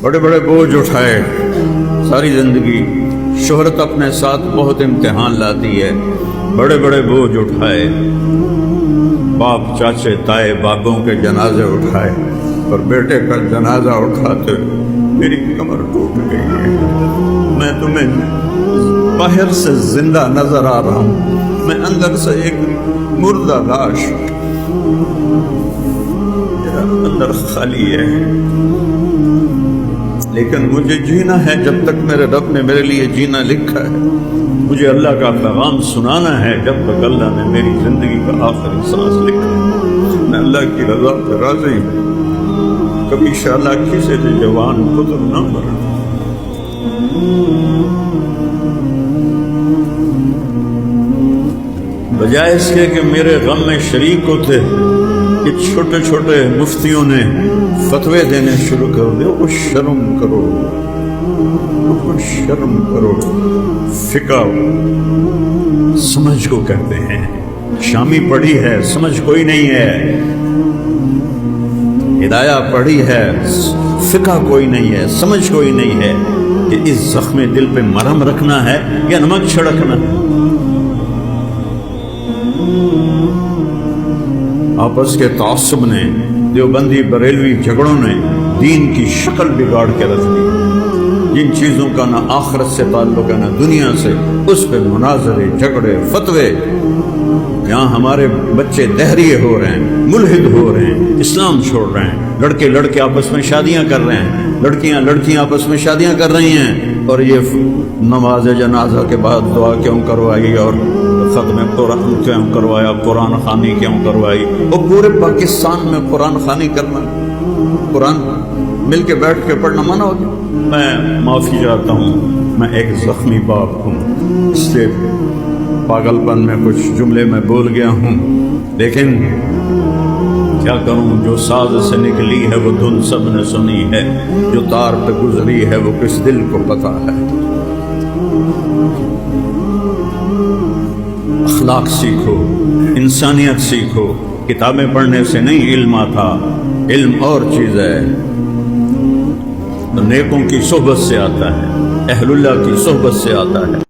بڑے بڑے بوجھ اٹھائے ساری زندگی، شہرت اپنے ساتھ بہت امتحان لاتی ہے، بڑے بڑے بوجھ اٹھائے، باپ چاچے تائے بابوں کے جنازے اٹھائے، پر بیٹے کا جنازہ اٹھاتے میری کمر ٹوٹ گئی ہے۔ میں تمہیں باہر سے زندہ نظر آ رہا ہوں، میں اندر سے ایک مردہ لاش، میرا اندر خالی ہے، لیکن مجھے جینا ہے جب تک میرے رب نے میرے لیے جینا لکھا ہے، مجھے اللہ کا پیغام سنانا ہے جب تک اللہ نے میری زندگی کا آخری سانس لکھا ہے۔ میں اللہ کی رضا پہ راضی ہوں، کبھی شالاکی سے جوان پتر نہ مرا۔ بجائے اس کے کہ میرے غم میں شریک ہوتے، کہ چھوٹے چھوٹے مفتیوں نے فتوے دینے شروع کر دے، وہ شرم کرو، وہ شرم کرو۔ فقہ سمجھ کو کہتے ہیں، شامی پڑھی ہے سمجھ کوئی نہیں ہے، ہدایہ پڑھی ہے فقہ کوئی نہیں ہے، سمجھ کوئی نہیں ہے کہ اس زخم دل پہ مرہم رکھنا ہے یا نمک چھڑکنا ہے۔ آپس کے تعصب نے، دیوبندی بریلوی جھگڑوں نے دین کی شکل بگاڑ کے رکھ دی۔ جن چیزوں کا نہ آخرت سے تعلق ہے نہ دنیا سے، اس پہ مناظرے، جھگڑے، فتوے۔ یہاں ہمارے بچے دہریے ہو رہے ہیں، ملحد ہو رہے ہیں، اسلام چھوڑ رہے ہیں، لڑکے لڑکے آپس میں شادیاں کر رہے ہیں، لڑکیاں لڑکیاں آپس میں شادیاں کر رہی ہیں، اور یہ نماز جنازہ کے بعد دعا کیوں کروائی اور ختم قرآن کیوں کروایا، قرآن خوانی کیوں کروائی؟ اور پورے پاکستان میں قرآن خوانی کرنا، قرآن مل کے بیٹھ کے پڑھنا منع ہو گیا۔ میں معافی چاہتا ہوں، میں ایک زخمی باپ ہوں، اس لیے پاگل پن میں کچھ جملے میں بول گیا ہوں، لیکن کیا کروں، جو ساز سے نکلی ہے وہ دھن سب نے سنی ہے، جو تار پہ گزری ہے وہ کس دل کو پتا ہے۔ اخلاق سیکھو، انسانیت سیکھو، کتابیں پڑھنے سے نہیں علم آتا، علم اور چیز ہے، نیکوں کی صحبت سے آتا ہے، اہل اللہ کی صحبت سے آتا ہے۔